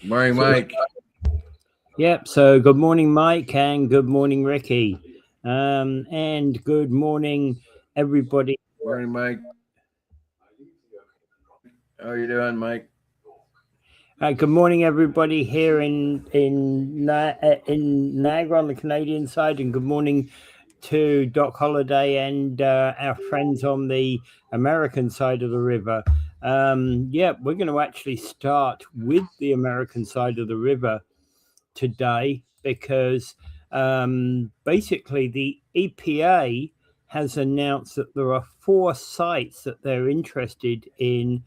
Morning, Mike. Yep. So good morning, Mike, and good morning, Ricky, and good morning, everybody. Morning, Mike. How are you doing, Mike? Good morning, everybody here in Niagara on the Canadian side, and good morning to Doc Holliday and our friends on the American side of the river. We're going to actually start with the American side of the river today because basically the EPA has announced that there are 4 sites that they're interested in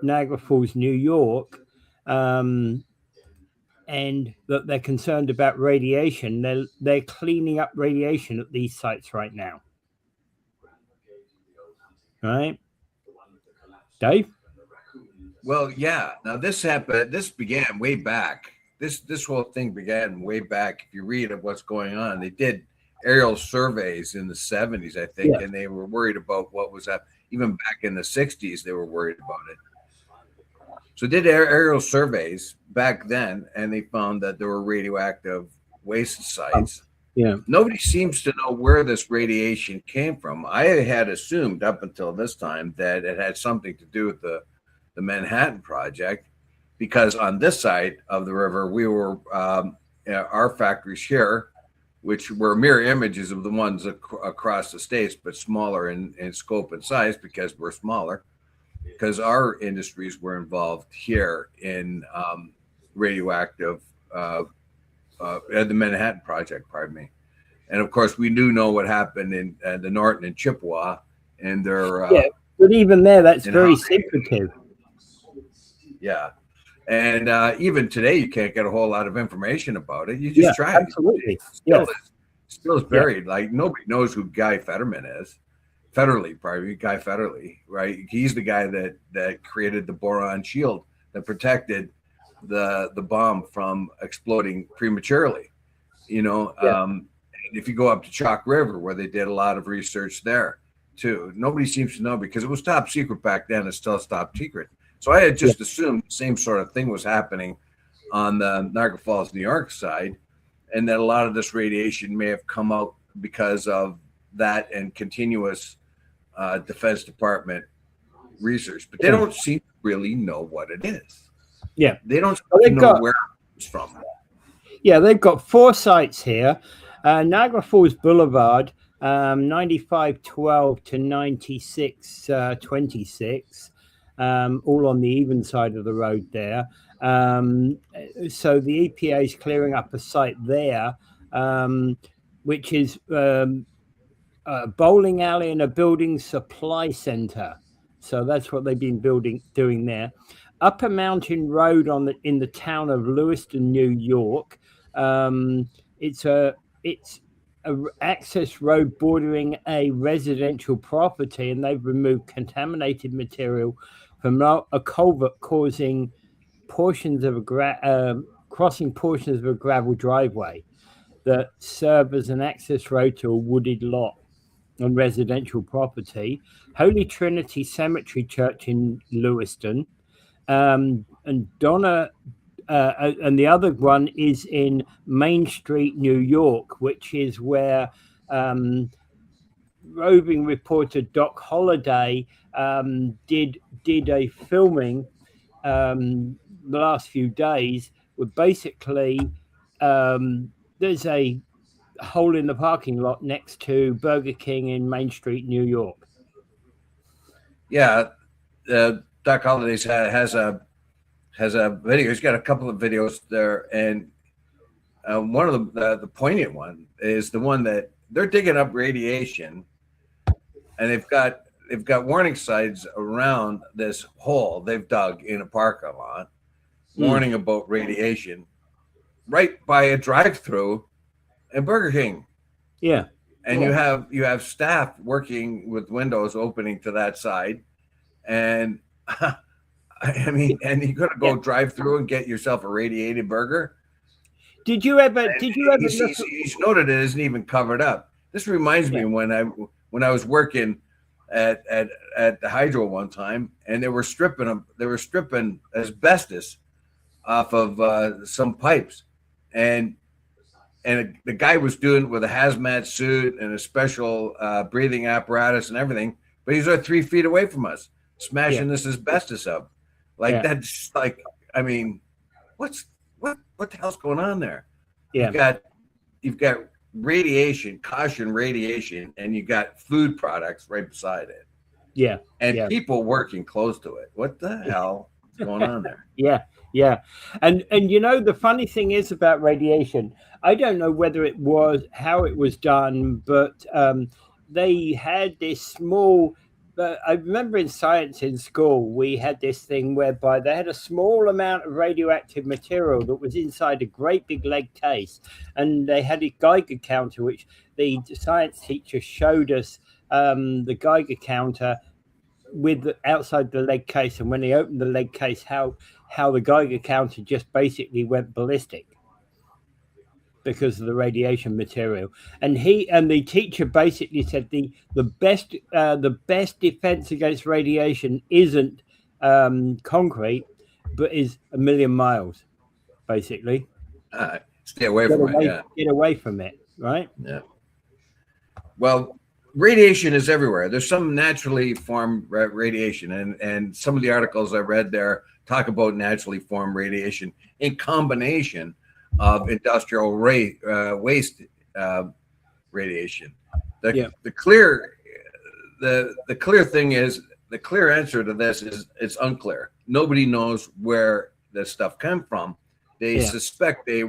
Niagara Falls, New York, and that they're concerned about radiation. They're cleaning up radiation at these sites right now. Right, Dave? Well, yeah. Now this happened. This began way back. This whole thing began way back. If you read of what's going on, they did aerial surveys in the 70s, I think, and they were worried about what was up. Even back in the 60s, they were worried about it. So they did aerial surveys back then, and they found that there were radioactive waste sites. Yeah. Nobody seems to know where this radiation came from. I had assumed up until this time that it had something to do with the Manhattan Project, because on this side of the river, we were our factories here, which were mirror images of the ones across the states, but smaller in scope and size because we're smaller. Because our industries were involved here in radioactive at the Manhattan Project, pardon me. And of course, we do know what happened in the Norton and Chippewa, and their but even there, that's very secretive. Yeah, and even today, you can't get a whole lot of information about it. You just try. Absolutely. Still is buried. Like nobody knows who Guy Fetterman is. Guy Federley, right? He's the guy that created the boron shield that protected the bomb from exploding prematurely. If you go up to Chalk River, where they did a lot of research there too, nobody seems to know because it was top secret back then. It's still top secret. So I had just assumed the same sort of thing was happening on the Niagara Falls, New York side, and that a lot of this radiation may have come out because of that and continuous Defense Department research, but they don't seem to really know what it is. Yeah, they don't know where it's from. Yeah, they've got 4 sites here: Niagara Falls Boulevard, 9512 to 9626, all on the even side of the road there. So the EPA is clearing up a site there, which is a bowling alley and a building supply center. So that's what they've been doing there. Upper Mountain Road in the town of Lewiston, New York. It's a access road bordering a residential property, and they've removed contaminated material from a culvert, causing portions of crossing portions of a gravel driveway that serve as an access road to a wooded lot on residential property. Holy Trinity Cemetery Church in Lewiston, and Donna, and the other one is in Main Street, New York, which is where roving reporter Doc Holliday did a filming the last few days. With basically there's a hole in the parking lot next to Burger King in Main Street, New York. Yeah, Doc Holliday has a video. He's got a couple of videos there, and one of the poignant one is the one that they're digging up radiation, and they've got warning signs around this hole they've dug in a parking lot, warning about radiation, right by a drive-through and Burger King. Yeah. And you have staff working with windows opening to that side. And I mean, and you gotta go drive through and get yourself a radiated burger. Did you ever he's noted it isn't even covered up. This reminds me when I was working at the hydro one time, and they were stripping asbestos off of some pipes, and the guy was doing it with a hazmat suit and a special breathing apparatus and everything, but he's 3 feet away from us, smashing this asbestos up. Like that's like, I mean, what the hell's going on there? Yeah. You've got radiation, caution radiation, and you got food products right beside it. Yeah. And people working close to it. What the hell is going on there? Yeah. And the funny thing is about radiation, I don't know how it was done, but they had this small, I remember in science in school, we had this thing whereby they had a small amount of radioactive material that was inside a great big lead case. And they had a Geiger counter, which the science teacher showed us the Geiger counter with outside the lead case, and when they opened the lead case, how the Geiger counter just basically went ballistic because of the radiation material. And the teacher basically said the best defense against radiation isn't concrete, but is a million miles, basically. Stay away from it. Yeah. Get away from it, right? Yeah. Well, radiation is everywhere. There's some naturally formed radiation, and some of the articles I read there talk about naturally formed radiation in combination of industrial waste radiation. The clear thing is, the clear answer to this is it's unclear. Nobody knows where this stuff came from. They suspect a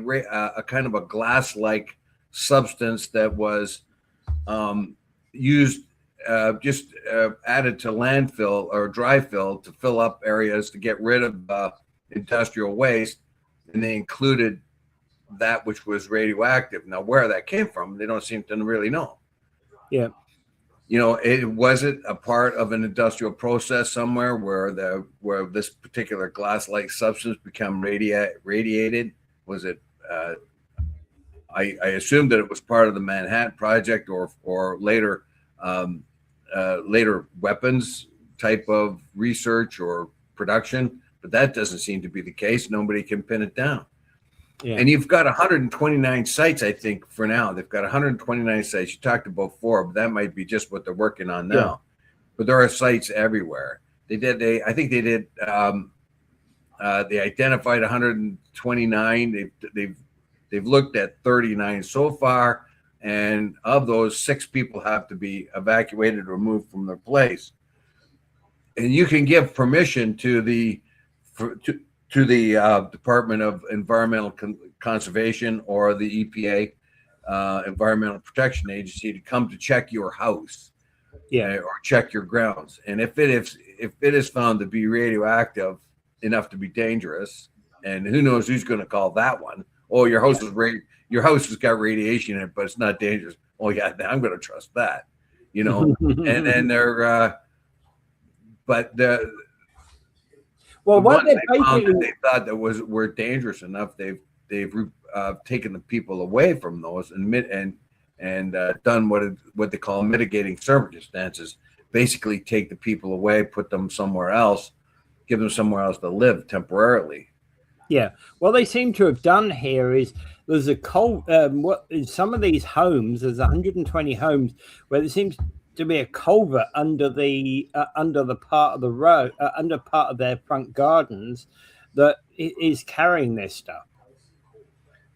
kind of a glass-like substance that was used, added to landfill or dry fill to fill up areas to get rid of industrial waste, and they included that which was radioactive. Now, where that came from, they don't seem to really know. Yeah. Was it a part of an industrial process somewhere where this particular glass-like substance become radiated? Was it? I assumed that it was part of the Manhattan Project or later weapons type of research or production, but that doesn't seem to be the case. Nobody can pin it down. Yeah. And you've got 129 sites, I think, for now. They've got 129 sites. You talked about 4, but that might be just what they're working on now. Yeah. But there are sites everywhere. They identified 129. They've looked at 39 so far, and of those, 6 people have to be evacuated or removed from their place. And you can give permission to the Department of Environmental Conservation or the EPA, Environmental Protection Agency, to come to check your house, or check your grounds. And if it is found to be radioactive enough to be dangerous, and who knows who's going to call that one? Oh, your house has got radiation in it, but it's not dangerous. Oh yeah, I'm going to trust that, and they're, but the. Well, what they thought that were dangerous enough, they've taken the people away from those and done what they call mitigating circumstances. Basically, take the people away, put them somewhere else, give them somewhere else to live temporarily. Yeah, what they seem to have done here is there's in some of these homes, there's 120 homes where there seems to be a culvert under the part of the road, under part of their front gardens that is carrying this stuff.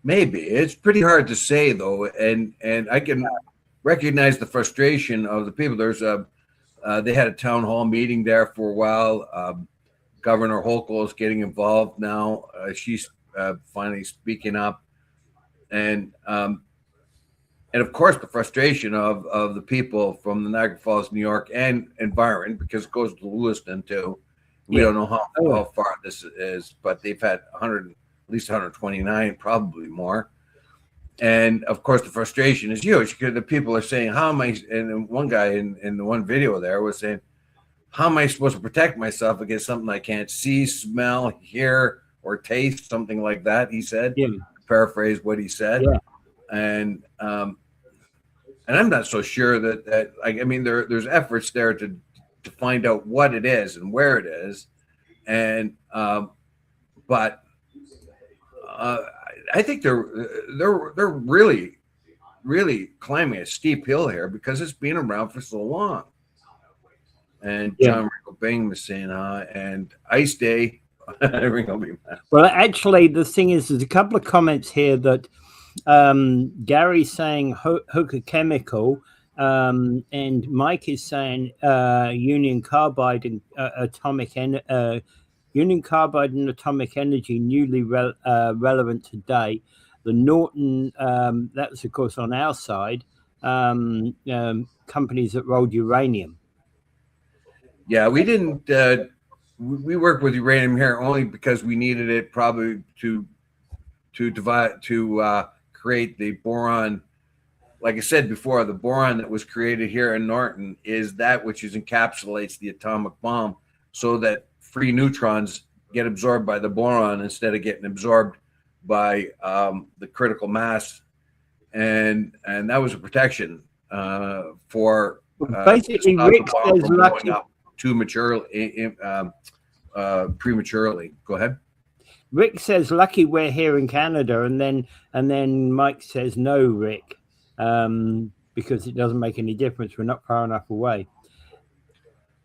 Maybe it's pretty hard to say though, and I can recognize the frustration of the people. They had a town hall meeting there for a while. Governor Hochul is getting involved now. She's finally speaking up, and of course the frustration of the people from the Niagara Falls, New York, and environment, because it goes to Lewiston too. We don't know how far this is, but they've had at least 129, probably more. And of course the frustration is huge because the people are saying, "How am I?" And one guy in the one video there was saying, "How am I supposed to protect myself against something I can't see, smell, hear, or taste?" Something like that, he said. Yeah. Paraphrase what he said. Yeah. And I'm not so sure that there's efforts there to find out what it is and where it is, and but I think they're really climbing a steep hill here because it's been around for so long. And John Ringo Bing was saying, and Ice Day, Ringo Bing. Well, actually, the thing is, there's a couple of comments here that Gary's saying Hooker Chemical, and Mike is saying Union Carbide and atomic energy newly relevant today. The Norton, that was of course on our side, companies that rolled uranium. Yeah, we didn't. We work with uranium here only because we needed it probably to create the boron. Like I said before, the boron that was created here in Norton is that which encapsulates the atomic bomb, so that free neutrons get absorbed by the boron instead of getting absorbed by the critical mass, and that was a protection for basically Rick says lucky prematurely. Go ahead. Rick says lucky we're here in Canada, and then Mike says no, Rick, because it doesn't make any difference. We're not far enough away.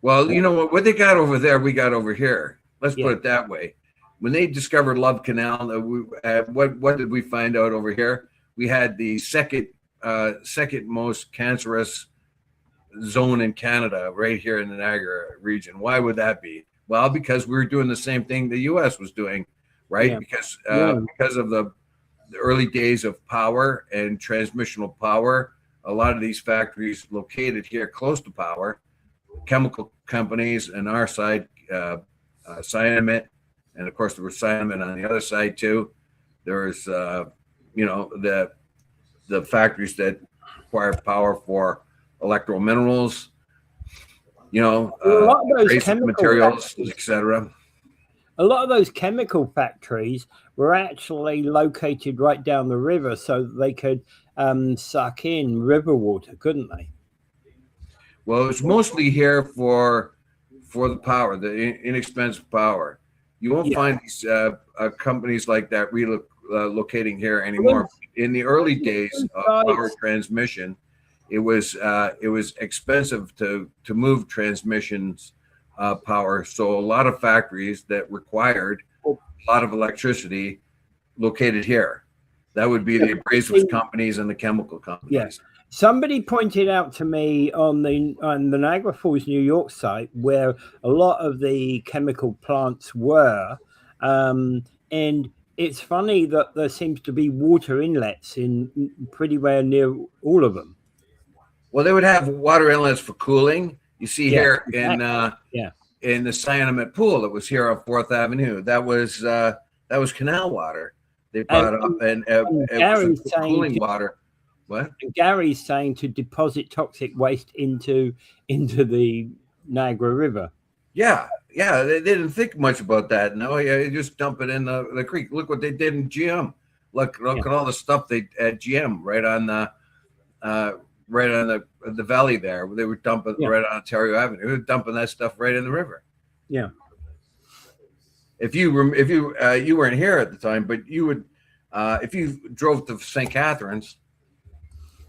Well, you know what they got over there, we got over here. Let's put it that way. When they discovered Love Canal, what did we find out over here? We had the second most cancerous zone in Canada, right here in the Niagara region. Why would that be? Well, because we were doing the same thing the U.S. was doing, right? Because of the early days of power and transmissional power, a lot of these factories located here close to power, chemical companies, and our side, Cyanamid, and of course there was Cyanamid on the other side too. There's the factories that require power for electro minerals, a lot of those chemical materials, etc. A lot of those chemical factories were actually located right down the river, so they could suck in river water, couldn't they? Well, it's mostly here for the power, the inexpensive power. You won't find these companies like that relocating here anymore. In the early days of power transmission, it was expensive to move transmissions power. So a lot of factories that required a lot of electricity located here. That would be the abrasives companies and the chemical companies. Yeah. Somebody pointed out to me on the Niagara Falls, New York site where a lot of the chemical plants were, and it's funny that there seems to be water inlets in pretty well near all of them. Well, they would have water inlets for cooling. You see here in the Cyanamid pool that was here on 4th Avenue. That was canal water. They brought up and Gary's cooling water. What? And Gary's saying to deposit toxic waste into the Niagara River. Yeah, they didn't think much about that. No, you just dump it in the creek. Look what they did in GM. Look at all the stuff they at GM right on the valley there. They were dumping right on Ontario Avenue. They were dumping that stuff right in the river. Yeah. If you weren't here at the time, but you would, if you drove to St. Catharines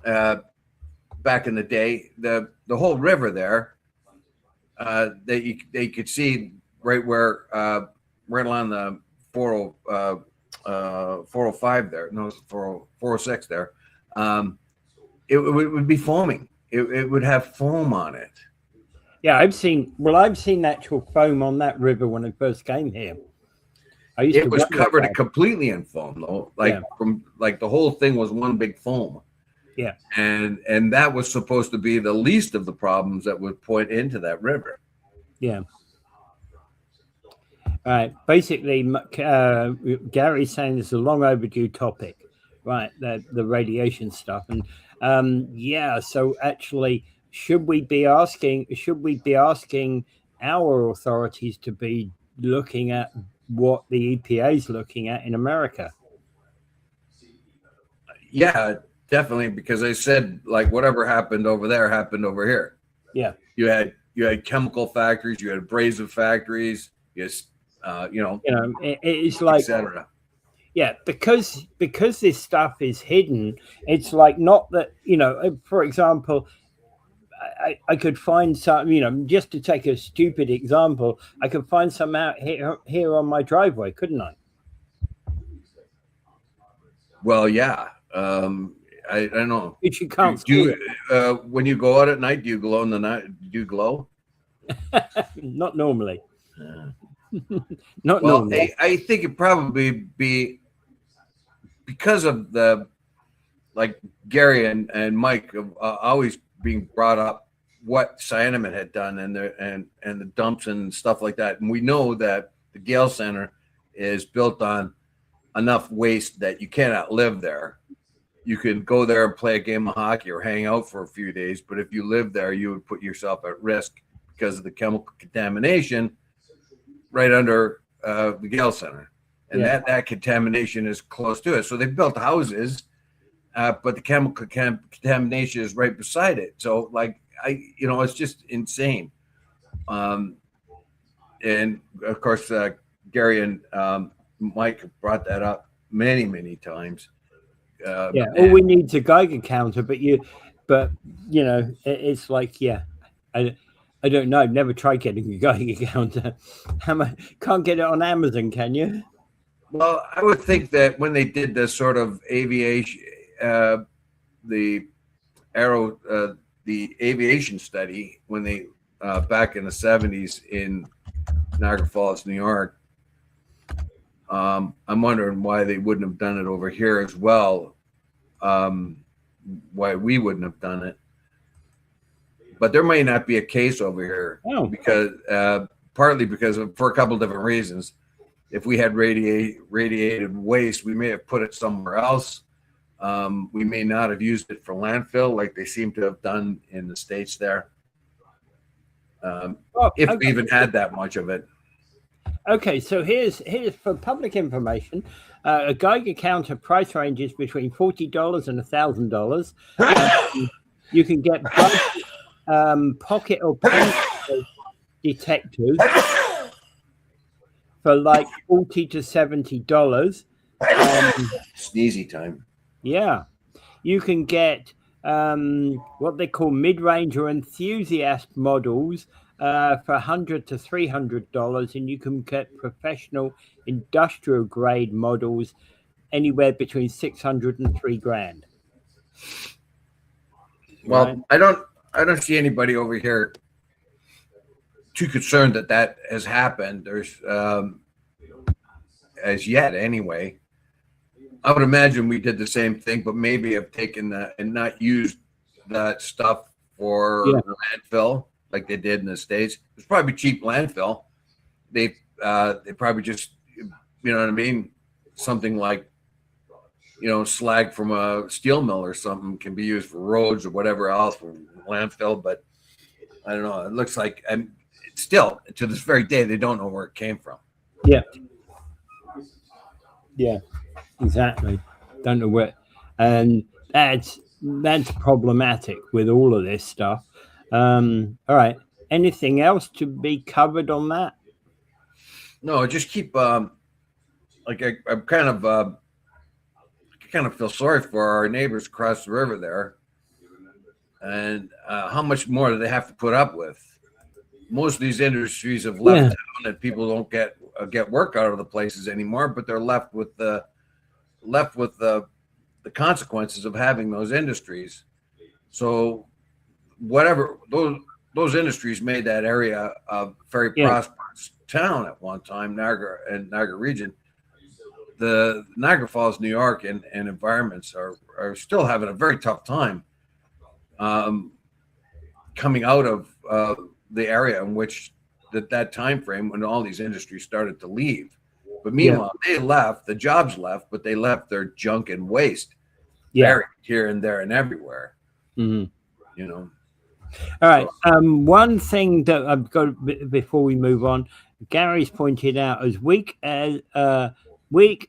back in the day, the whole river there, they could see right where right along the 405 there, no, 406 there. It would be foaming. It would have foam on it. Yeah, I've seen actual foam on that river when I first came here. It was covered completely in foam, though. Like the whole thing was one big foam. Yeah, and that was supposed to be the least of the problems that would point into that river. Yeah. All right. Basically, Gary's saying this is a long overdue topic, right? The radiation stuff, and so actually, should we be asking our authorities to be looking at what the EPA is looking at in America? Yeah, definitely, because I said, like, whatever happened over there happened over here. Yeah, you had chemical factories, you had abrasive factories, it's like, etc. Yeah, because this stuff is hidden. It's like, not that, for example, I could find some, just to take a stupid example, I could find some out here on my driveway, couldn't I? Well, yeah. I don't know. Which you can't see. When you go out at night, do you glow in the night? Do you glow? Not normally. Not normally. I think it probably be because of the, like, Gary and Mike always being brought up what Cyanamid had done and the dumps and stuff like that. And we know that the Gale Center is built on enough waste that you cannot live there. You can go there and play a game of hockey or hang out for a few days, but if you live there, you would put yourself at risk because of the chemical contamination right under the Gale Center. And that contamination is close to it. So they built houses, but the chemical contamination is right beside it. So, like, it's just insane. And of course, Gary and Mike brought that up many, many times. All we need is a Geiger counter, but it's like, I don't know. I've never tried getting a Geiger counter. Can't get it on Amazon, can you? Well, I would think that when they did the sort of aviation, the aviation study, when they back in the 70s in Niagara Falls, New York, I'm wondering why they wouldn't have done it over here as well. Why we wouldn't have done it. But there may not be a case over here because partly because for a couple of different reasons. If we had radiated waste, we may have put it somewhere else. We may not have used it for landfill like they seem to have done in the States there. If we even had that much of it. Okay, so here's for public information. A Geiger counter price ranges between $40 and $1,000. You can get both pocket or pen detectors for like $40 to $70. Sneezy time. Yeah, you can get what they call mid-range or enthusiast models for $100 to $300, and you can get professional industrial grade models anywhere between $600 and $3,000. Well, right? I don't see anybody over here too concerned that has happened. There's as yet anyway. I would imagine we did the same thing, but maybe have taken that and not used that stuff for landfill like they did in the States. It's probably cheap landfill. They probably just, you know what I mean? Something like, slag from a steel mill or something can be used for roads or whatever else for landfill. But I don't know. It looks like, and still to this very day, they don't know where it came from. Yeah. Yeah, exactly. Don't know where. And that's problematic with all of this stuff. All right. Anything else to be covered on that? No, just keep I'm kind of feel sorry for our neighbors across the river there, and how much more do they have to put up with? Most of these industries have left town, and people don't get work out of the places anymore, but they're left with the consequences of having those industries. So whatever those industries made that area a very prosperous town at one time, Niagara region. The Niagara Falls, New York, and environments are still having a very tough time coming out of the area in which that time frame when all these industries started to leave. But meanwhile, they left, the jobs left, but they left their junk and waste buried here and there and everywhere. Mm-hmm. All right. One thing that I've got before we move on, Gary's pointed out, as weak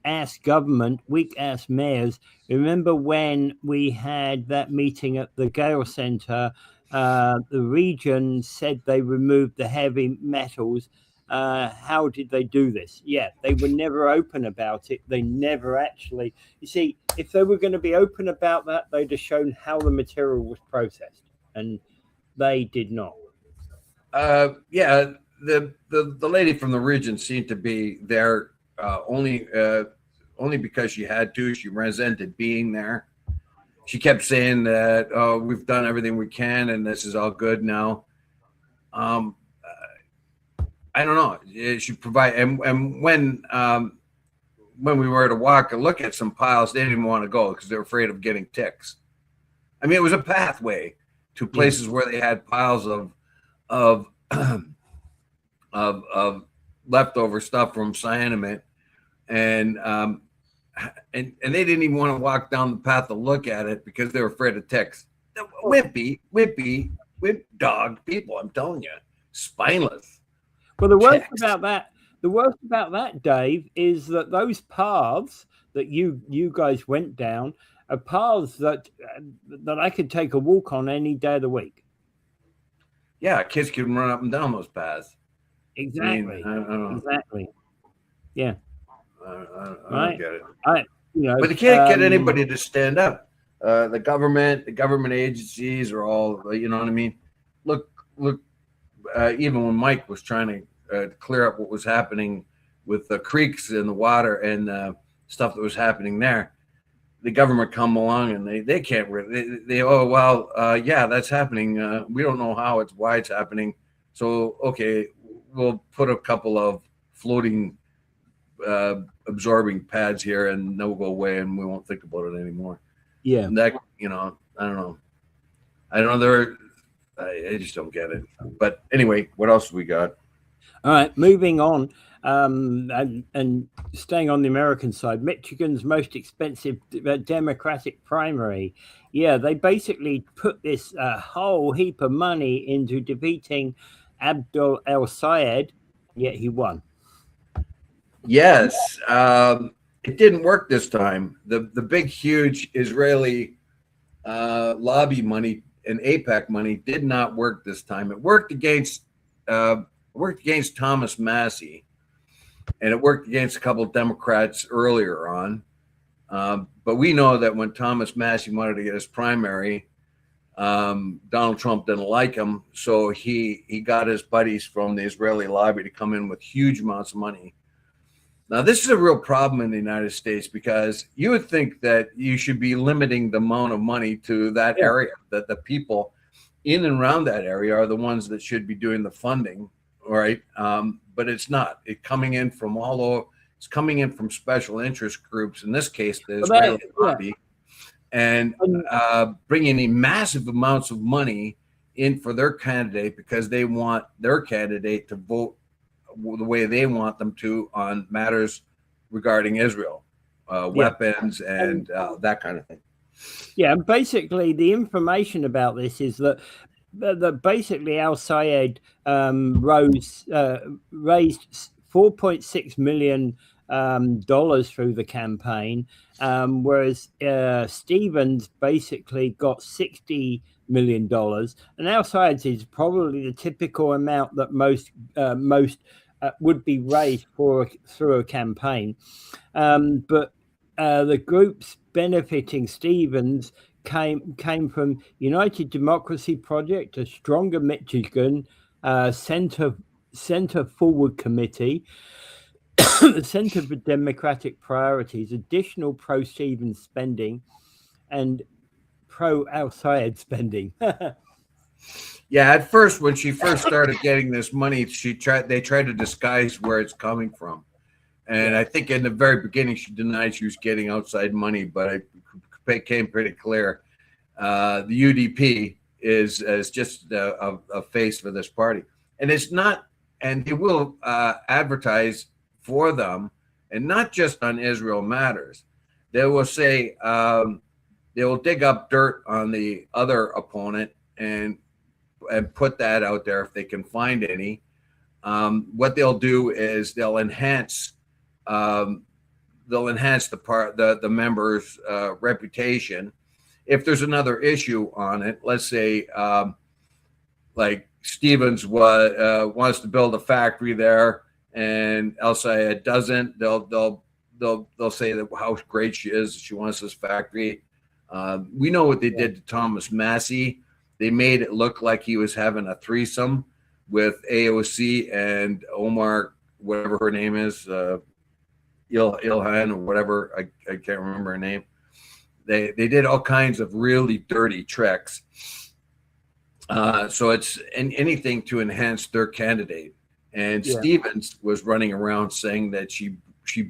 ass government, weak ass mayors. Remember when we had that meeting at the Gale Center? The region said they removed the heavy metals how did they do this? Yeah, they were never open about it. They never actually, you see, if they were going to be open about that, they'd have shown how the material was processed, and they did not. Yeah, the lady from the region seemed to be there only because she had to. She resented being there. She kept saying that, oh, we've done everything we can and this is all good now. I don't know. It should provide, and when we were to walk and look at some piles, they didn't even want to go because they were afraid of getting ticks. I mean, it was a pathway to places where they had piles of of leftover stuff from cyanamid, and they didn't even want to walk down the path to look at it because they were afraid of ticks. Wimpy dog people, I'm telling you, spineless. Well, the worst about that, Dave, is that those paths that you guys went down are paths that I could take a walk on any day of the week. Yeah, kids can run up and down those paths. Exactly. I don't exactly. Yeah. I don't get it. But you can't get anybody to stand up. The government agencies are all, you know what I mean? Look. Even when Mike was trying to clear up what was happening with the creeks and the water and stuff that was happening there, the government come along and they can't really. Yeah, that's happening. We don't know why it's happening. So okay, we'll put a couple of floating absorbing pads here and they'll go away and we won't think about it anymore. Yeah, and that I don't know. I just don't get it. But anyway, what else we got? All right, moving on, and staying on the American side, Michigan's most expensive Democratic primary. Yeah, they basically put this whole heap of money into defeating Abdul El-Sayed, yet he won. Yes, it didn't work this time. The big, huge Israeli lobby money and AIPAC money did not work this time. It worked against Thomas Massey, and it worked against a couple of Democrats earlier on. But we know that when Thomas Massey wanted to get his primary, Donald Trump didn't like him, so he got his buddies from the Israeli lobby to come in with huge amounts of money. Now, this is a real problem in the United States because you would think that you should be limiting the amount of money to that area, that the people in and around that area are the ones that should be doing the funding, right? But it's not. It's coming in from all over. It's coming in from special interest groups, in this case, the Israeli lobby, and bringing in massive amounts of money in for their candidate because they want their candidate to vote the way they want them to on matters regarding Israel, weapons and that kind of thing. Yeah, and basically the information about this is that basically El-Sayed raised $4.6 million through the campaign, whereas Stevens basically got $60 million, and El-Sayed's is probably the typical amount that most would be raised through a campaign. But the groups benefiting Stevens came from United Democracy Project, a Stronger Michigan, Center Forward Committee, the Center for Democratic Priorities, additional pro-Stevens spending, and pro-El-Sayed spending. Yeah, at first, when she first started getting this money, they tried to disguise where it's coming from. And I think in the very beginning, she denied she was getting outside money, but it became pretty clear. The UDP is just a face for this party. And it's not, and they will advertise for them, and not just on Israel Matters. They will say, they will dig up dirt on the other opponent and put that out there if they can find any. What they'll do is they'll enhance the member's reputation. If there's another issue on it, let's say like Stevens wants to build a factory there, and El Sayed doesn't. They'll say that how great she is. She wants this factory. We know what they did to Thomas Massey. They made it look like he was having a threesome with AOC and Omar, whatever her name is, Ilhan or whatever. I can't remember her name. They did all kinds of really dirty tricks. So it's anything to enhance their candidate. And Stevens was running around saying that she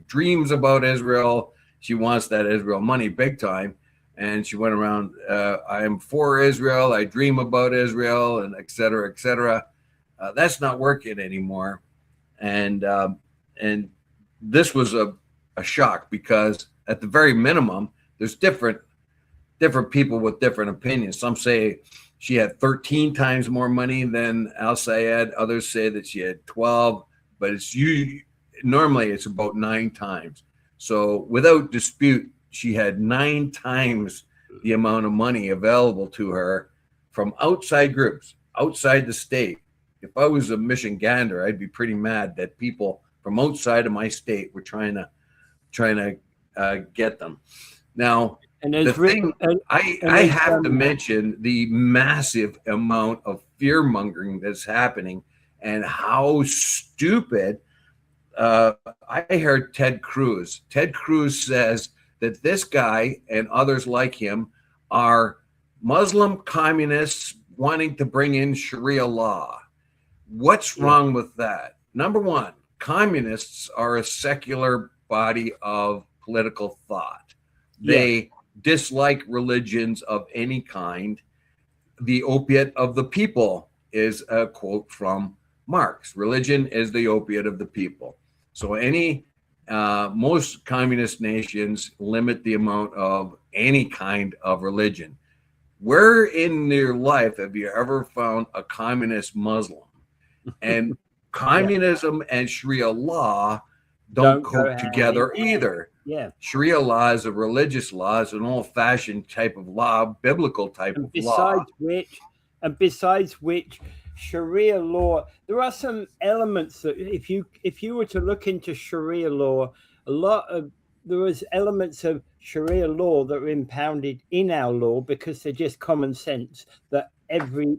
dreams about Israel. She wants that Israel money big time. And she went around, I am for Israel. I dream about Israel, and et cetera, et cetera. That's not working anymore. And this was a shock, because at the very minimum, there's different people with different opinions. Some say she had 13 times more money than Al Sayed. Others say that she had 12, but normally it's about 9 times. So without dispute, she had 9 times the amount of money available to her from outside groups, outside the state. If I was a Michigander, I'd be pretty mad that people from outside of my state were trying to get them. Now, and the thing, I have to mention the massive amount of fear mongering that's happening, and how stupid. I heard Ted Cruz. Ted Cruz says that this guy and others like him are Muslim communists wanting to bring in Sharia law. What's wrong with that? Number one, communists are a secular body of political thought. They dislike religions of any kind. The opiate of the people is a quote from Marx. Religion is the opiate of the people. So most communist nations limit the amount of any kind of religion. Where in your life have you ever found a communist Muslim? And communism and Sharia law don't go together either. Yeah, Sharia law is a religious law. It's an old-fashioned type of law, biblical type of law. Besides which, Sharia law, there are some elements that if you were to look into Sharia law, there was elements of Sharia law that were impounded in our law because they're just common sense that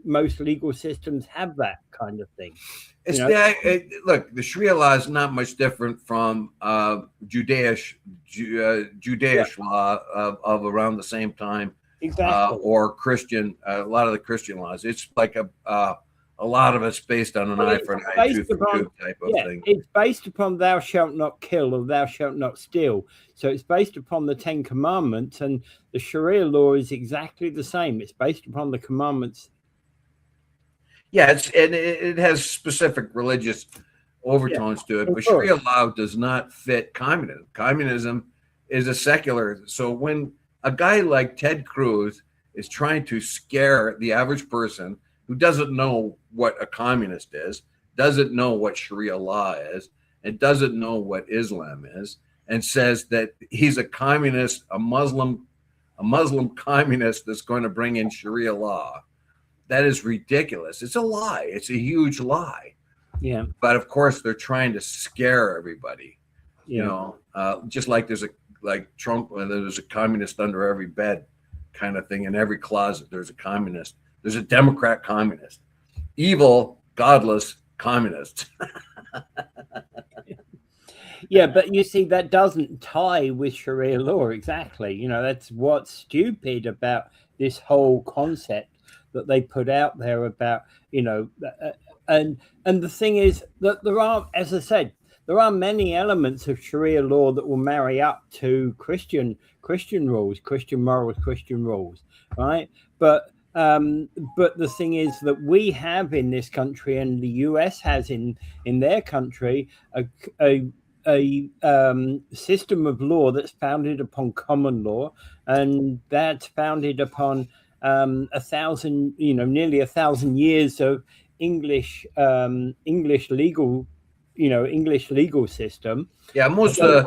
most legal systems have that kind of thing. Look, the Sharia law is not much different from Judaish law of around the same time, exactly, or Christian. A lot of the Christian laws. It's like a lot of it's based on an eye for an eye, tooth for tooth type of thing. It's based upon thou shalt not kill or thou shalt not steal. So it's based upon the 10 commandments, and the Sharia law is exactly the same. It's based upon the commandments. Yeah, it has specific religious overtones to it, but Sharia law does not fit communism. Communism is a secular. So when a guy like Ted Cruz is trying to scare the average person who doesn't know what a communist is, doesn't know what Sharia law is, and doesn't know what Islam is, and says that he's a communist, a Muslim communist that's going to bring in Sharia law, that is ridiculous. It's a lie. It's a huge lie. Yeah. But of course, they're trying to scare everybody. Yeah. You know, just like like Trump, there's a communist under every bed, kind of thing. In every closet, there's a communist. There's a Democrat communist, evil, godless communist. Yeah, but you see, that doesn't tie with Sharia law exactly. You know, that's what's stupid about this whole concept that they put out there about, you know, and the thing is that there are, as I said, there are many elements of Sharia law that will marry up to Christian rules, Christian morals, Christian rules, right? But the thing is that we have in this country, and the US has in their country, a system of law that's founded upon common law, and that's founded upon nearly 1,000 years of English legal, English legal system. Yeah, most of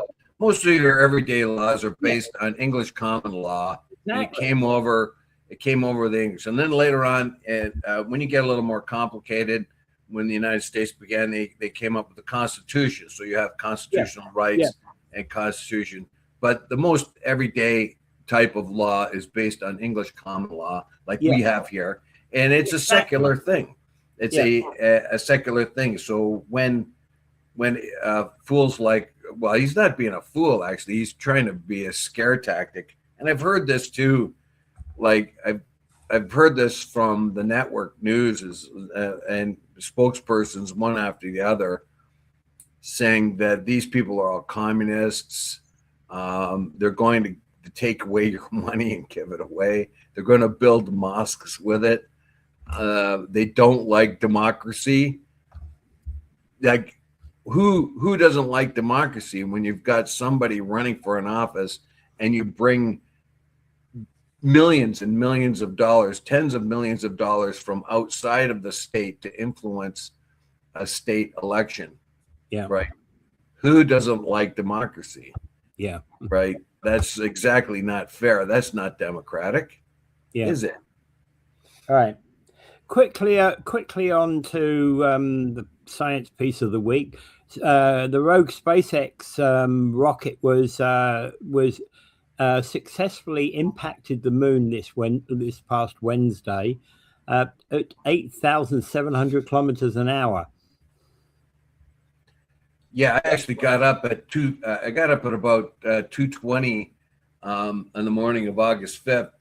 your everyday laws are based on English common law. Exactly. And it came over it came over the English. And then later on, when you get a little more complicated, when the United States began, they came up with the Constitution. So you have constitutional rights and Constitution. But the most everyday type of law is based on English common law, like we have here. And it's a secular thing. It's a secular thing. So when fools like, well, he's not being a fool, actually. He's trying to be a scare tactic. And I've heard this too. Like I've heard this from the network news and spokespersons one after the other saying that these people are all communists. They're going to take away your money and give it away. They're going to build mosques with it. They don't like democracy. Like who doesn't like democracy when you've got somebody running for an office and you bring millions and millions of dollars, tens of millions of dollars from outside of the state to influence a state election? Yeah. Right. Who doesn't like democracy? Yeah. Right. That's exactly not fair. That's not democratic. Yeah. Is it? All right. Quickly on to the science piece of the week. The rogue SpaceX rocket was successfully impacted the moon this past Wednesday at 8,700 kilometers an hour. Yeah, I actually got up at I got up at about 2:20 on the morning of August 5th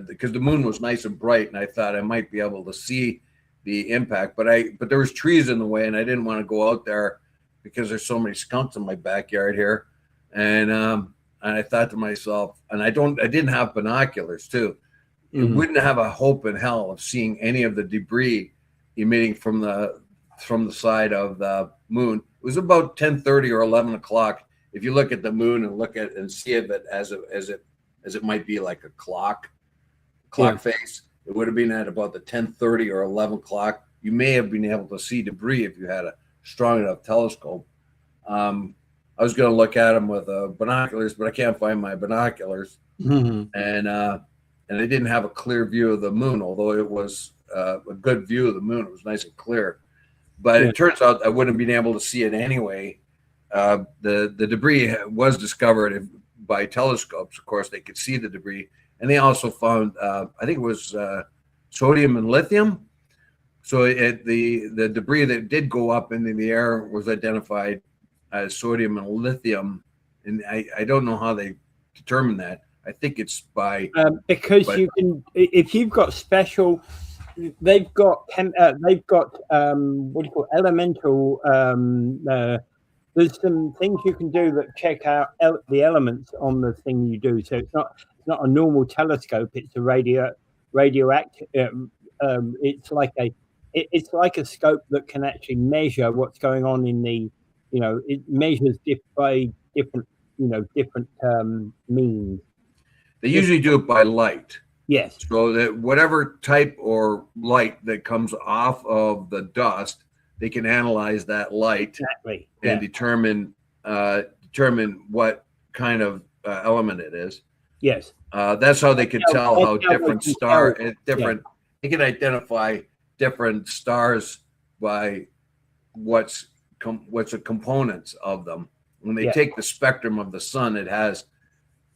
because the moon was nice and bright, and I thought I might be able to see the impact, but there was trees in the way, and I didn't want to go out there because there's so many skunks in my backyard here, and I thought to myself, and I didn't have binoculars too. You wouldn't have a hope in hell of seeing any of the debris emitting from the side of the moon. It was about 10:30 or 11 o'clock. If you look at the moon and look at and see it as it might be like a clock face, it would have been at about the 10:30 or 11 o'clock. You may have been able to see debris if you had a strong enough telescope. I was going to look at them with binoculars, but I can't find my binoculars, and I didn't have a clear view of the moon, although it was a good view of the moon. It was nice and clear. But it turns out I wouldn't have been able to see it anyway. The debris was discovered by telescopes. Of course, they could see the debris. And they also found, I think it was sodium and lithium. So the debris that did go up into the air was identified as sodium and lithium. And I don't know how they determine that. I think it's by... you can, if you've got special... They've got what do you call elemental. There's some things you can do that check out the elements on the thing you do. So it's not a normal telescope. It's a radioactive. It's like a scope that can actually measure what's going on in the. It measures by different means. They usually do it by light. Yes. So that whatever type or light that comes off of the dust, they can analyze that light and determine what kind of element it is. Yes. That's how they can tell how different They can identify different stars by what's the components of them. When they take the spectrum of the sun, it has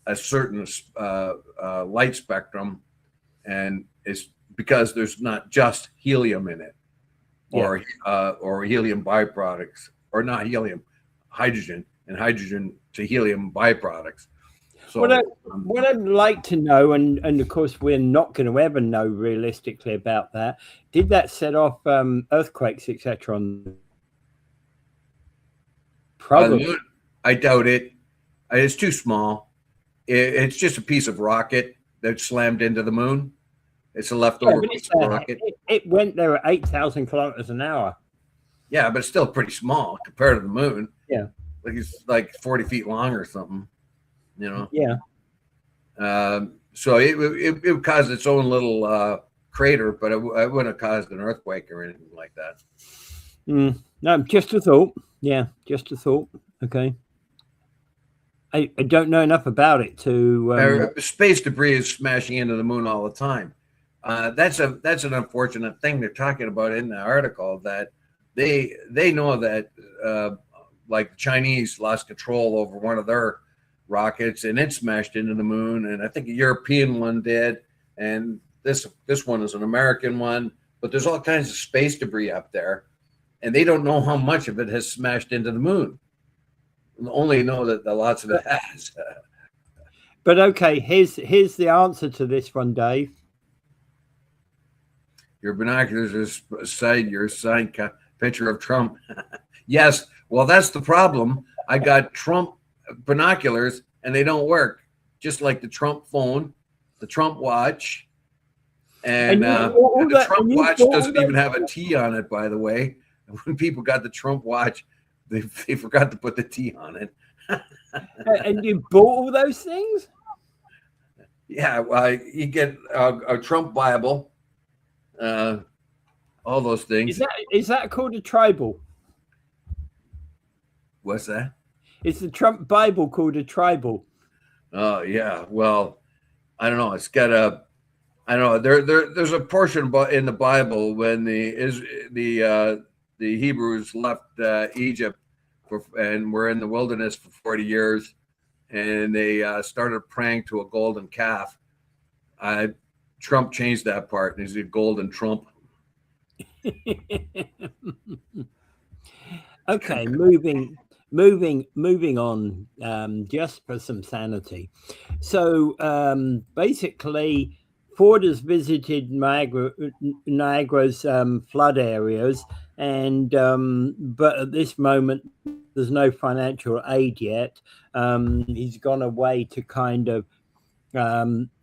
a certain light spectrum, and it's because there's not just helium in it, or helium byproducts, or not helium, hydrogen, and hydrogen to helium byproducts. So what I'd like to know, and of course we're not going to ever know realistically about that, did that set off earthquakes, etc. on? Probably. I doubt it. It's too small. It's just a piece of rocket that slammed into the moon. It's a leftover piece of rocket. It went there at 8,000 kilometers an hour. Yeah, but it's still pretty small compared to the moon. Yeah. Like it's like 40 feet long or something, Yeah. So it would cause its own little crater, but it wouldn't have caused an earthquake or anything like that. No, just a thought. Yeah, just a thought. Okay. I don't know enough about it to. Space debris is smashing into the moon all the time. That's an unfortunate thing they're talking about in the article, that they know that like the Chinese lost control over one of their rockets and it smashed into the moon, and I think a European one did, and this one is an American one. But there's all kinds of space debris up there, and they don't know how much of it has smashed into the moon. They only know that lots of it has. But okay, here's the answer to this one, Dave. Your binoculars are beside your signed picture of Trump. Yes, well, that's the problem. I got Trump binoculars and they don't work, just like the Trump phone, the Trump watch, and the Trump watch doesn't even have a T on it, by the way. When people got the Trump watch, they forgot to put the T on it. And you bought all those things? Yeah, well, you get a Trump Bible, all those things. Is that called a tribal? What's that? Is the Trump Bible called a tribal? Oh yeah. Well, I don't know. It's got a. I don't know. There's a portion in the Bible when the Hebrews left Egypt and were in the wilderness for 40 years, and they started praying to a golden calf. Trump changed that part, and he's a golden Trump. Okay, moving on, just for some sanity. So basically, Ford has visited Niagara's flood areas, and but at this moment, there's no financial aid yet. He's gone away to kind of,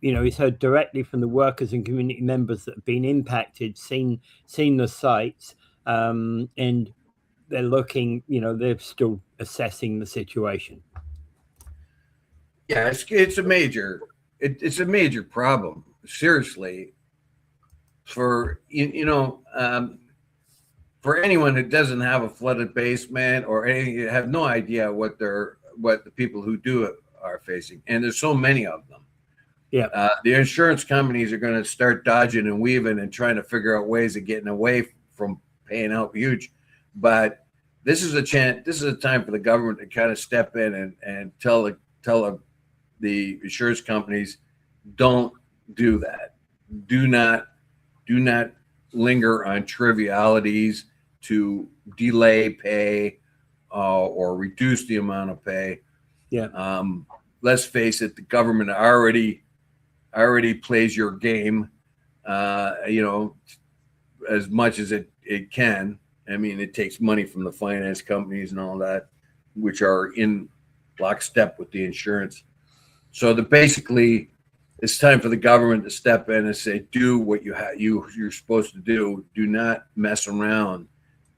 he's heard directly from the workers and community members that have been impacted, seen the sites, and they're looking, they're still assessing the situation. Yeah, it's a major problem. Seriously, for for anyone who doesn't have a flooded basement or anything, you have no idea what the people who do it are facing, and there's so many of them. Yeah, the insurance companies are going to start dodging and weaving and trying to figure out ways of getting away from paying out huge. But this is a chance. This is a time for the government to kind of step in and tell the insurance companies, don't do that. Do not linger on trivialities to delay pay or reduce the amount of pay. Yeah. Let's face it, the government already plays your game, as much as it can. I mean, it takes money from the finance companies and all that, which are in lockstep with the insurance. So basically, it's time for the government to step in and say, do what you're supposed to do. Do not mess around.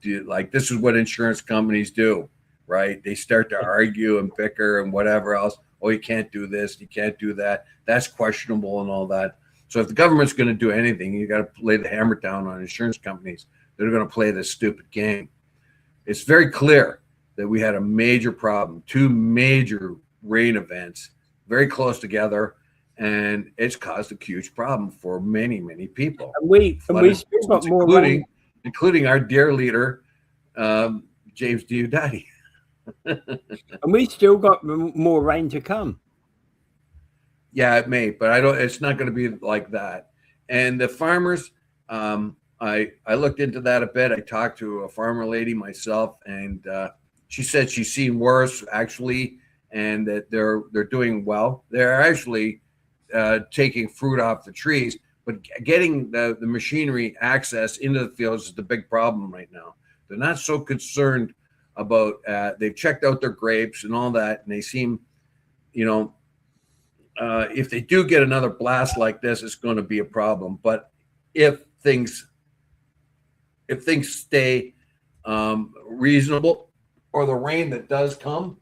This is what insurance companies do, right? They start to argue and bicker and whatever else. Oh, you can't do this, you can't do that. That's questionable and all that. So if the government's going to do anything, you got to lay the hammer down on insurance companies. They're going to play this stupid game. It's very clear that we had a major problem, 2 major rain events very close together, and it's caused a huge problem for many, many people. And we still got more including our dear leader, James Diodati. And we still got more rain to come. Yeah, it may, but it's not going to be like that. And the farmers, I looked into that a bit. I talked to a farmer lady myself, and she said she's seen worse actually, and that they're doing well. They're actually taking fruit off the trees, but getting the machinery access into the fields is the big problem right now. They're not so concerned about, they've checked out their grapes and all that, and they seem, if they do get another blast like this, it's going to be a problem. But if things stay reasonable, or the rain that does come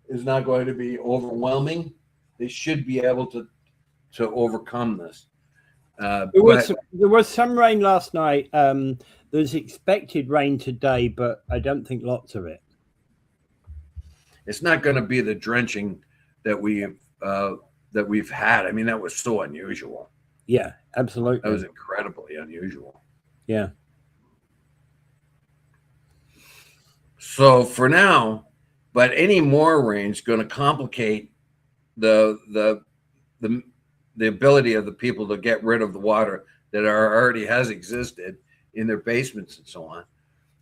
is not going to be overwhelming, they should be able to overcome this. There was some rain last night. There's expected rain today, but I don't think lots of it. It's not going to be the drenching that we've had. I mean, that was so unusual. Yeah, absolutely. That was incredibly unusual. Yeah. So for now, but any more rain is going to complicate the ability of the people to get rid of the water that already has existed in their basements and so on.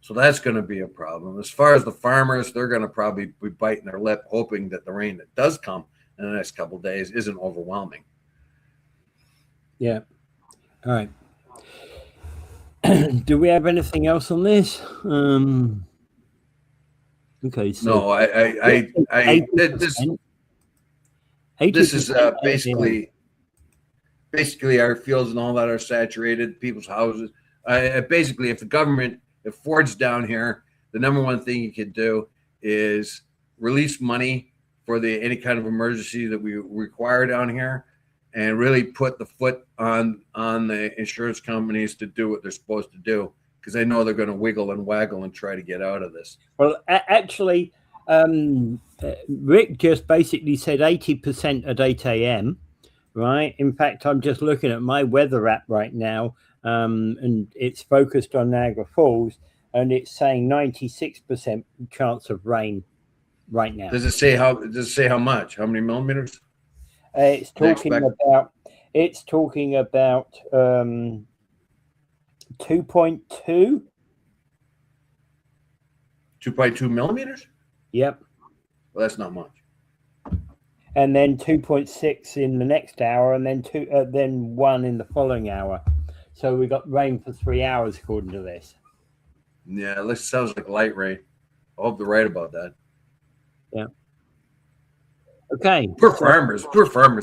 So that's going to be a problem. As far as the farmers, they're going to probably be biting their lip, hoping that the rain that does come in the next couple of days isn't overwhelming. Yeah. All right. Do we have anything else on this? Okay. So No, this is basically our fields and all that are saturated. People's houses. Basically, if Ford's down here, the number one thing you can do is release money for any kind of emergency that we require down here, and really put the foot on the insurance companies to do what they're supposed to do, because I know they're going to wiggle and waggle and try to get out of this. Well, actually, Rick just basically said 80% at 8 a.m. Right. In fact, I'm just looking at my weather app right now, and it's focused on Niagara Falls, and it's saying 96% chance of rain right now. Does it say how much? How many millimeters? It's talking about 2.2. 2.2 millimeters? Yep. Well, that's not much. And then 2.6 in the next hour, and then 1 in the following hour. So we got rain for 3 hours according to this. Yeah, this sounds like light rain. I hope they're right about that. Yeah. Okay. Poor farmers.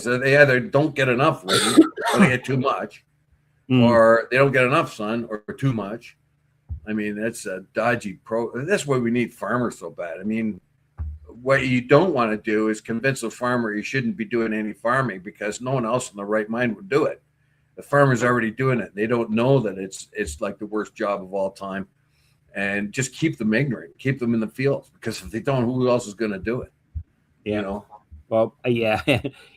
They either don't get enough rain, or they get too much, or they don't get enough sun, or too much. I mean, that's a dodgy That's why we need farmers so bad. I mean, what you don't want to do is convince a farmer you shouldn't be doing any farming, because no one else in their right mind would do it. The farmer's already doing it. They don't know that it's like the worst job of all time, and just keep them ignorant, keep them in the fields, because if they don't, who else is going to do it? Yeah. You know? Well, yeah,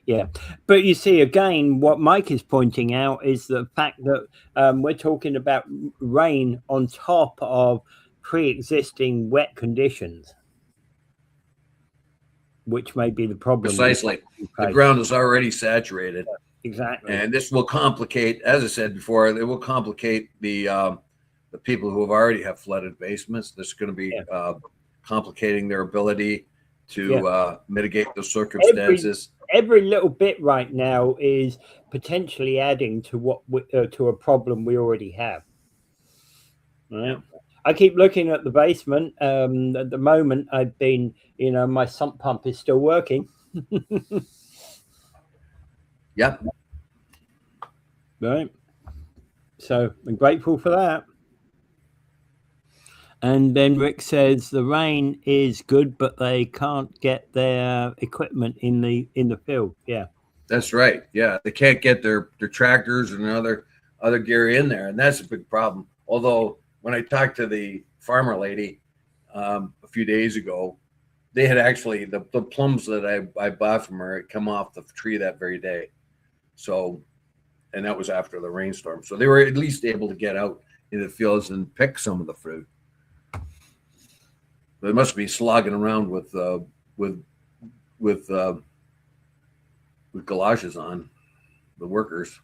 yeah. But you see, again, what Mike is pointing out is the fact that we're talking about rain on top of pre-existing wet conditions, which may be the problem. Precisely. The ground is already saturated. Exactly. And this will complicate, as I said before, it will complicate the people who already have flooded basements. This is going to be complicating their ability to mitigate those circumstances. Every little bit right now is potentially adding to to a problem we already have. Right. I keep looking at the basement. At the moment, I've been, my sump pump is still working. Yep. Right. So I'm grateful for that. And then Rick says the rain is good, but they can't get their equipment in the field. Yeah, that's right. Yeah, they can't get their tractors and other gear in there, and that's a big problem. Although when I talked to the farmer lady a few days ago, they had actually the plums that I bought from her had come off the tree that very day. So, and that was after the rainstorm. So they were at least able to get out in the fields and pick some of the fruit. They must be slogging around with galoshes on, the workers.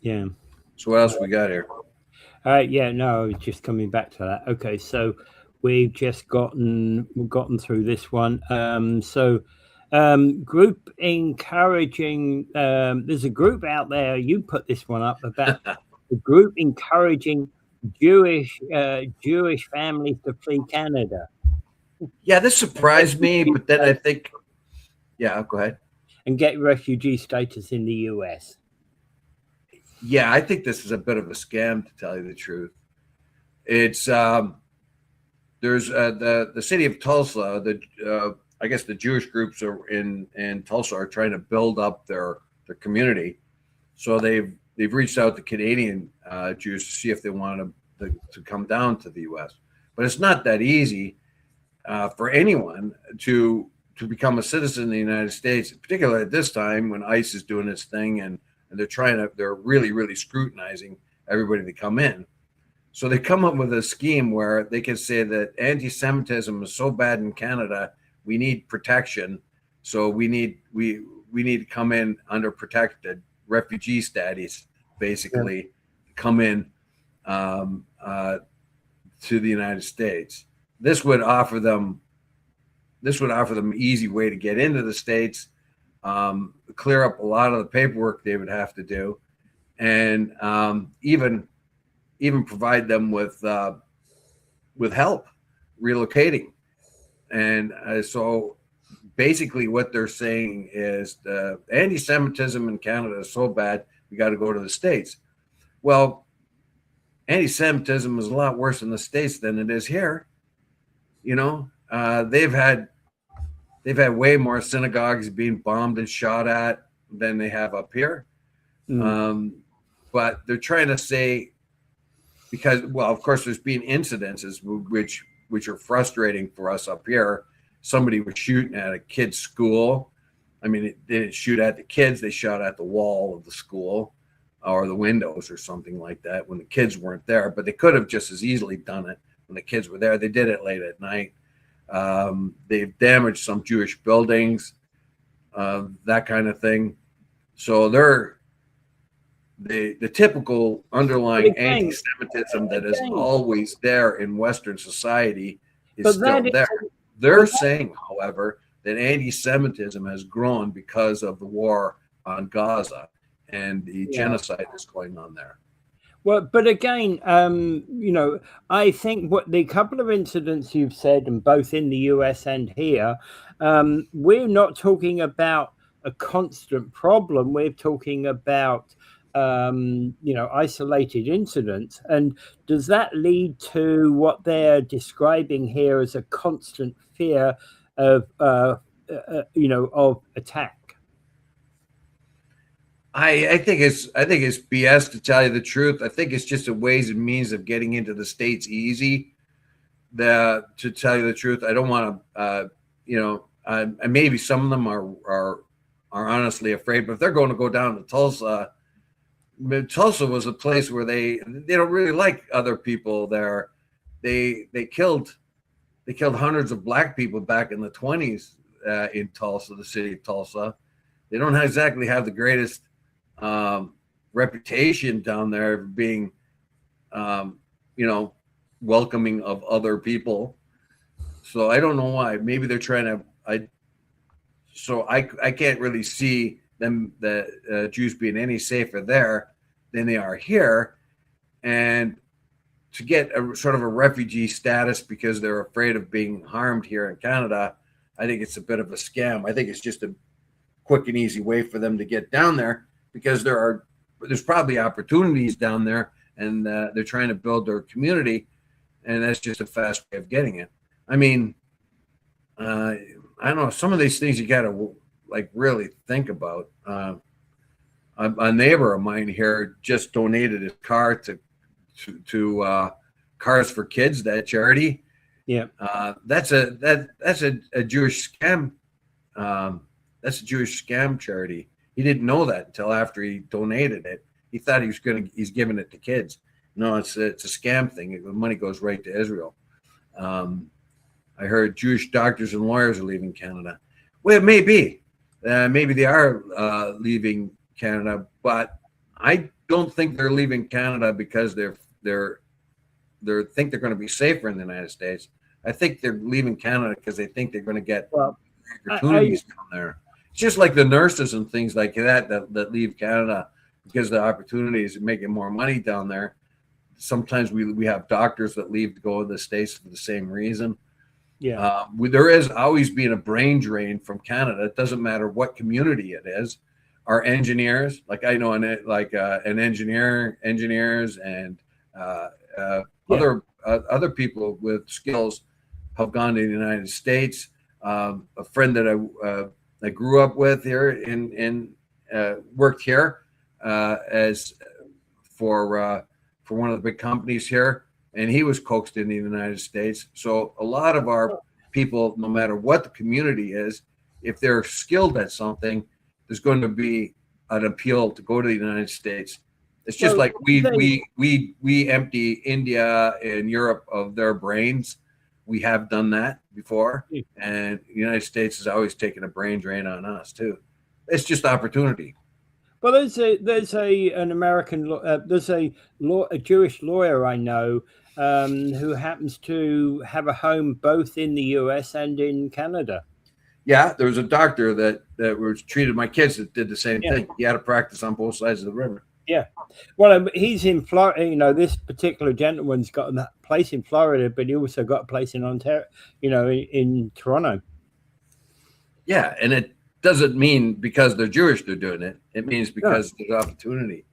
Yeah. So what else we got here? Yeah, no, I was just coming back to that. Okay, so we've just gotten through this one. Group encouraging. There's a group out there. You put this one up about. The group encouraging Jewish families to flee Canada. Yeah, this surprised me, but then I think, yeah, go ahead. And get refugee status in the U.S. Yeah, I think this is a bit of a scam, to tell you the truth. It's there's the city of Tulsa. I guess the Jewish groups are in Tulsa are trying to build up their community, so they've reached out to Canadian Jews to see if they want to come down to the U.S. But it's not that easy, for anyone to become a citizen of the United States, particularly at this time when ICE is doing its thing and they're really scrutinizing everybody to come in. So they come up with a scheme where they can say that anti-Semitism is so bad in Canada, we need protection. So we need to come in under protected refugee status, basically, come in to the United States. This would offer them an easy way to get into the States, clear up a lot of the paperwork they would have to do, and even provide them with help relocating. And so basically what they're saying is the anti-Semitism in Canada is so bad, we got to go to the States. Well, anti-Semitism is a lot worse in the States than it is here. You know, they've had way more synagogues being bombed and shot at than they have up here. But they're trying to say, because, well, of course, there's been incidences which are frustrating for us up here. Somebody was shooting at a kid's school. I mean, they didn't shoot at the kids; they shot at the wall of the school or the windows or something like that when the kids weren't there. But they could have just as easily done it when the kids were there. They did it late at night. They've damaged some Jewish buildings, that kind of thing. So they're the typical underlying anti-Semitism that is always there in Western society is still there. They're saying, however, that anti-Semitism has grown because of the war on Gaza and the genocide that's going on there. Well, but again, you know, I think what the couple of incidents you've said, and both in the US and here, we're not talking about a constant problem. We're talking about, you know, isolated incidents. And does that lead to what they're describing here as a constant fear of, you know, of attack? I think it's BS, to tell you the truth. I think it's just a ways and means of getting into the States easy. To tell you the truth, I don't want to, you know, and maybe some of them are honestly afraid. But if they're going to go down to Tulsa, Tulsa was a place where they don't really like other people there. They killed hundreds of black people back in the 20s in Tulsa, the city of Tulsa. They don't exactly have the greatest reputation down there of being, you know, welcoming of other people. So I don't know why. Maybe they're trying to. I can't really see them, the Jews, being any safer there than they are here, and to get a sort of a refugee status because they're afraid of being harmed here in Canada, I think it's a bit of a scam. I think it's just a quick and easy way for them to get down there, because there's probably opportunities down there, and they're trying to build their community, and that's just a fast way of getting it. I mean, I don't know, some of these things you got to like really think about. A neighbor of mine here just donated his car to Cars for Kids, that charity. Yeah, that's a Jewish scam. That's a Jewish scam charity. He didn't know that until after he donated it. He thought he's giving it to kids. No, it's a scam thing. The money goes right to Israel. I heard Jewish doctors and lawyers are leaving Canada. Well, it may be. Maybe they are leaving Canada, but I don't think they're leaving Canada because they think they're going to be safer in the United States. I think they're leaving Canada because they think they're going to get opportunities down there. It's just like the nurses and things like that leave Canada because the opportunities are making more money down there. Sometimes we have doctors that leave to go to the States for the same reason. Yeah, there is always been a brain drain from Canada. It doesn't matter what community it is. Our engineers, like I know, engineers and other people with skills have gone to the United States. A friend that I grew up with here in worked here as for one of the big companies here, and he was coaxed into the United States. So a lot of our people, no matter what the community is, if they're skilled at something, there's going to be an appeal to go to the United States. It's just like we empty India and Europe of their brains. We have done that before, and the United States has always taken a brain drain on us too. It's just opportunity. Well, there's an American there's a Jewish lawyer I know who happens to have a home both in the US and in Canada. Yeah, there was a doctor that was treated my kids that did the same thing. He had a practice on both sides of the river. Yeah, well, he's in Florida. You know, this particular gentleman's got a place in Florida, but he also got a place in Ontario. You know, in Toronto. Yeah, and it doesn't mean because they're Jewish they're doing it. It means because there's opportunity.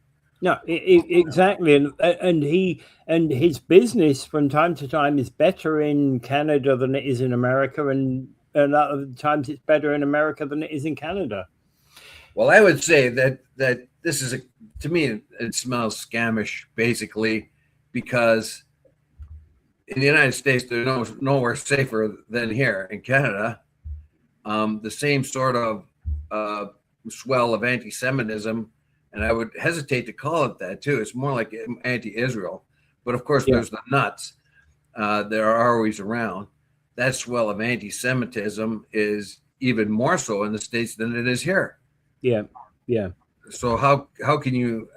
No, exactly, and his business from time to time is better in Canada than it is in America, and other times it's better in America than it is in Canada. Well, I would say that this is to me it smells scamish basically, because in the United States there's nowhere safer than here in Canada. The same sort of swell of anti-Semitism, and I would hesitate to call it that too. It's more like anti-Israel, but of course there's the nuts that are always around. That swell of anti-Semitism is even more so in the States than it is here. Yeah, yeah. So how can you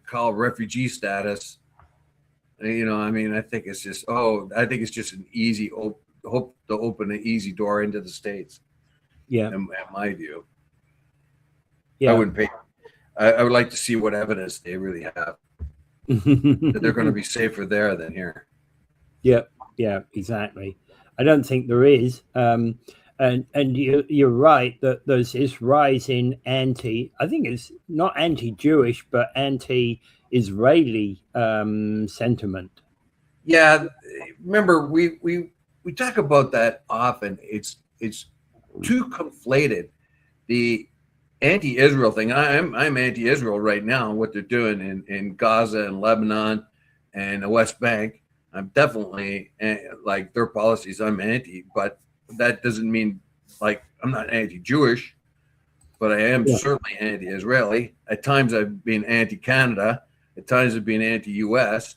call refugee status? You know, I mean, I think it's just an easy hope to open an easy door into the States. Yeah, in my view. Yeah, I wouldn't pay. I would like to see what evidence they really have that they're going to be safer there than here. Yeah, yeah, exactly. I don't think there is. And you're right that there's this rise in I think it's not anti-Jewish, but anti-Israeli sentiment. Yeah, remember we talk about that often. It's too conflated. The anti-Israel thing. I'm anti-Israel right now. What they're doing in Gaza and Lebanon and the West Bank. I'm definitely like their policies. I'm anti, but that doesn't mean like I'm not anti-Jewish, but I am certainly anti-Israeli. At times I've been anti-Canada. At times I've been anti-US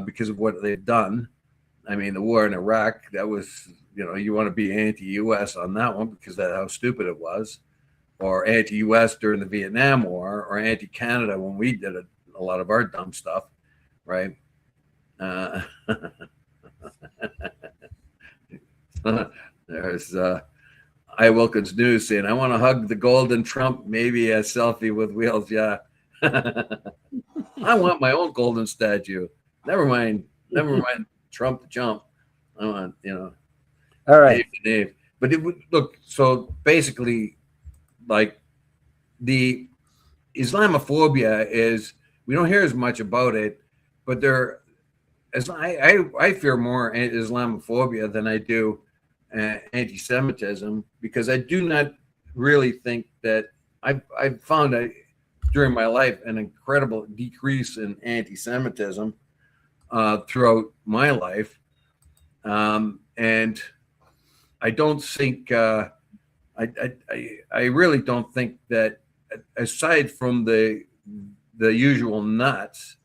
because of what they've done. I mean, the war in Iraq, that was, you know, you want to be anti-US on that one because that's how stupid it was, or anti-US during the Vietnam War, or anti-Canada when we did a lot of our dumb stuff, right? There's I Wilkins News saying, I want to hug the golden Trump, maybe a selfie with wheels. Yeah. I want my own golden statue. Never mind Trump to jump. I want, you know, all right. Dave. But it would look, so basically, like the Islamophobia is, we don't hear as much about it, but I fear more Islamophobia than I do anti-Semitism, because I do not really think that I've found during my life an incredible decrease in anti-Semitism throughout my life, and I don't think I really don't think that, aside from the usual nuts,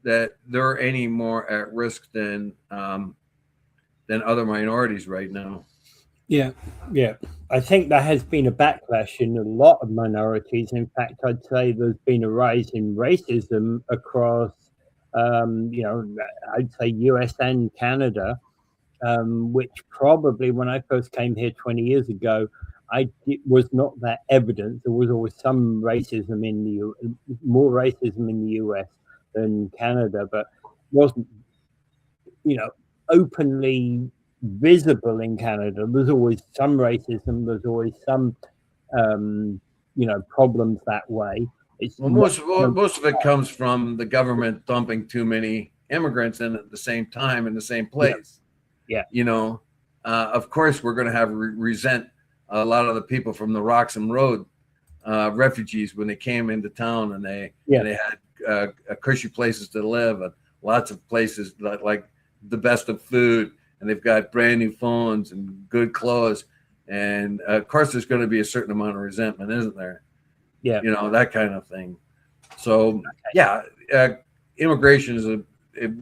that they're any more at risk than other minorities right now. Yeah, yeah. I think there has been a backlash in a lot of minorities. In fact, I'd say there's been a rise in racism across, you know, I'd say US and Canada, which probably when I first came here 20 years ago, it was not that evident. There was always some racism more racism in the US than Canada, but wasn't, you know, openly visible in Canada. There's always some racism. There's always some, you know, problems that way. Most of it comes from the government dumping too many immigrants in at the same time in the same place. Yeah. You know, of course we're going to have resent a lot of the people from the Roxham Road refugees when they came into town, and they had cushy places to live and lots of places that, like, the best of food and they've got brand new phones and good clothes. And of course, there's going to be a certain amount of resentment, isn't there? Yeah. That kind of thing. So, yeah, immigration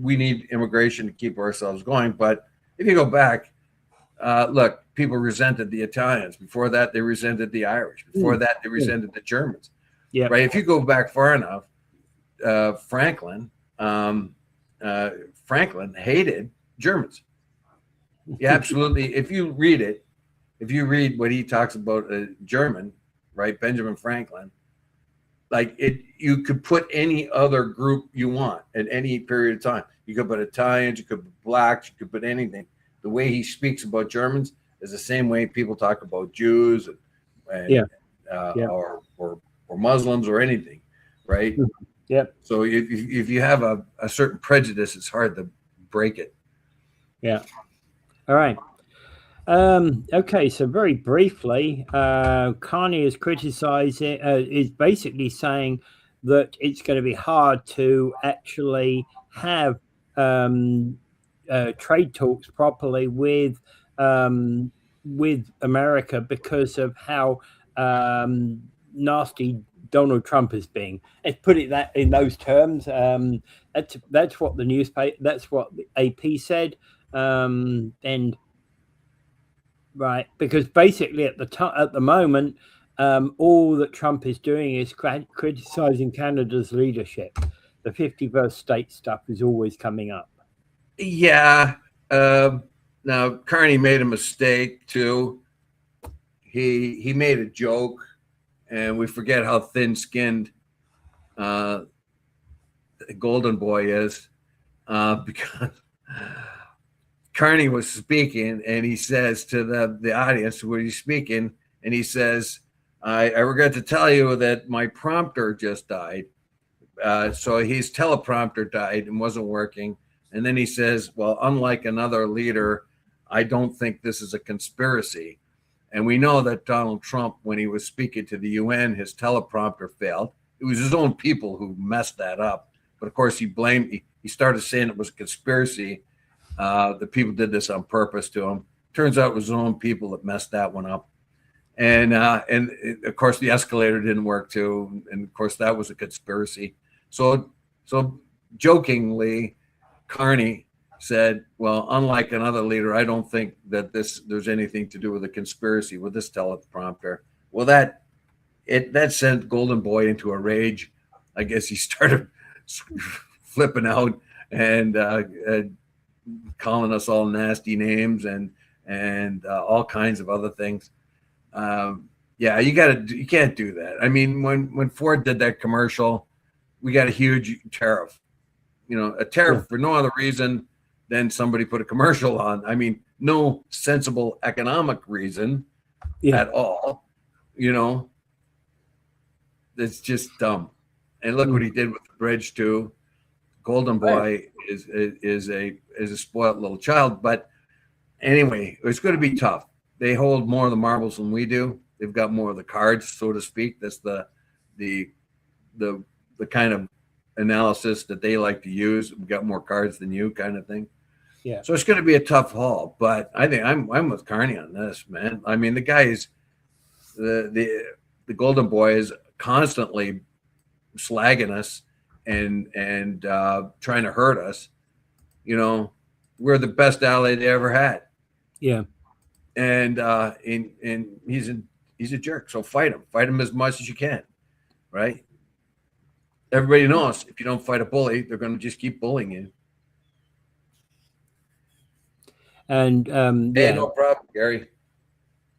we need immigration to keep ourselves going. But if you go back, look, people resented the Italians. Before that, they resented the Irish. Before that, they resented the Germans. Yeah. Right. If you go back far enough, Franklin hated Germans. Yeah, absolutely. If you read what he talks about a German, right, Benjamin Franklin, like you could put any other group you want at any period of time. You could put Italians, you could put blacks, you could put anything. The way he speaks about Germans is the same way people talk about Jews or Muslims or anything, right? Yep. So if you have a certain prejudice, it's hard to break it. Yeah. All right. Okay, so very briefly, Carney is criticizing, is basically saying that it's going to be hard to actually have trade talks properly with America because of how nasty Donald Trump is being. Let's put it that in those terms. That's what the newspaper, that's what the AP said, and. Right, because basically at the moment, all that Trump is doing is criticizing Canada's leadership. The 51st state stuff is always coming up. Yeah. Now Carney made a mistake too. He made a joke, and we forget how thin-skinned Golden Boy is, because Carney was speaking, and he says to the audience when he's speaking, and he says, I regret to tell you that my prompter just died. So his teleprompter died and wasn't working. And then he says, well, unlike another leader, I don't think this is a conspiracy. And we know that Donald Trump, when he was speaking to the UN, his teleprompter failed. It was his own people who messed that up. But of course, he started saying it was a conspiracy. The people did this on purpose to him. Turns out it was his own people that messed that one up. And of course, the escalator didn't work too. And of course, that was a conspiracy. So jokingly, Carney said, well, unlike another leader, I don't think that there's anything to do with a conspiracy with this teleprompter. Well, that sent Golden Boy into a rage. I guess he started flipping out and calling us all nasty names and all kinds of other things. Yeah, you can't do that. I mean, when Ford did that commercial, we got a huge tariff. A tariff for no other reason than somebody put a commercial on. I mean, no sensible economic reason at all. It's just dumb. And look what he did with the bridge too. Golden Boy is a spoiled little child, but anyway, it's going to be tough. They hold more of the marbles than we do. They've got more of the cards, so to speak. That's the kind of analysis that they like to use. We've got more cards than you, kind of thing. Yeah. So it's going to be a tough haul, but I think I'm with Carney on this, man. I mean, the guy is the Golden Boy is constantly slagging us and trying to hurt us. We're the best ally they ever had. Yeah. And he's a jerk. So fight him as much as you can, right? Everybody knows if you don't fight a bully, they're going to just keep bullying you. And hey, no problem, Gary.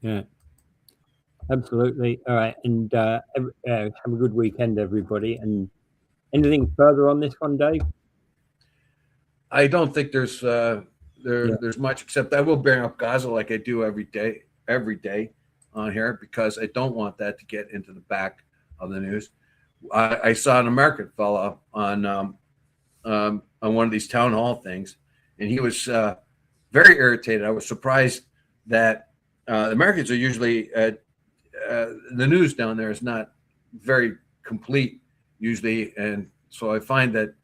Yeah, absolutely. All right, and have a good weekend, everybody. And anything further on this one, Dave? I don't think there's much, except I will bring up Gaza like I do every day on here, because I don't want that to get into the back of the news. I saw an American fellow on one of these town hall things, and he was very irritated. I was surprised that Americans are usually the news down there is not very complete usually, and so I find that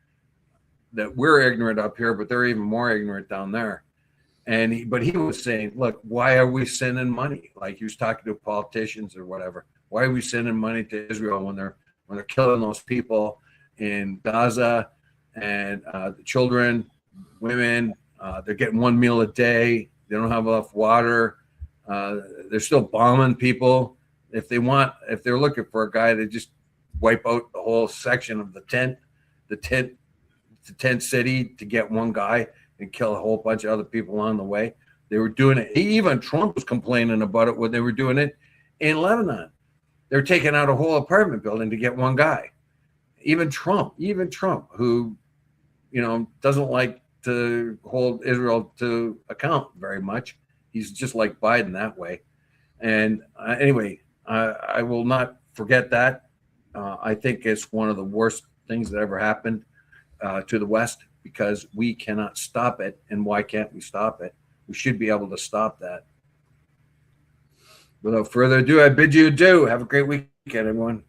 we're ignorant up here, but they're even more ignorant down there. But he was saying, look, why are we sending money? Like he was talking to politicians or whatever. Why are we sending money to Israel when they're killing those people in Gaza and the children, women? They're getting one meal a day. They don't have enough water. They're still bombing people. If they're looking for a guy to just wipe out the whole section of the tent city to get one guy and kill a whole bunch of other people on the way. They were doing it. Even Trump was complaining about it when they were doing it in Lebanon. They're taking out a whole apartment building to get one guy. Even Trump, who, doesn't like to hold Israel to account very much. He's just like Biden that way. And anyway, I will not forget that. I think it's one of the worst things that ever happened to the West, because we cannot stop it. And why can't we stop it? We should be able to stop that. Without further ado, I bid you adieu. Have a great weekend, everyone.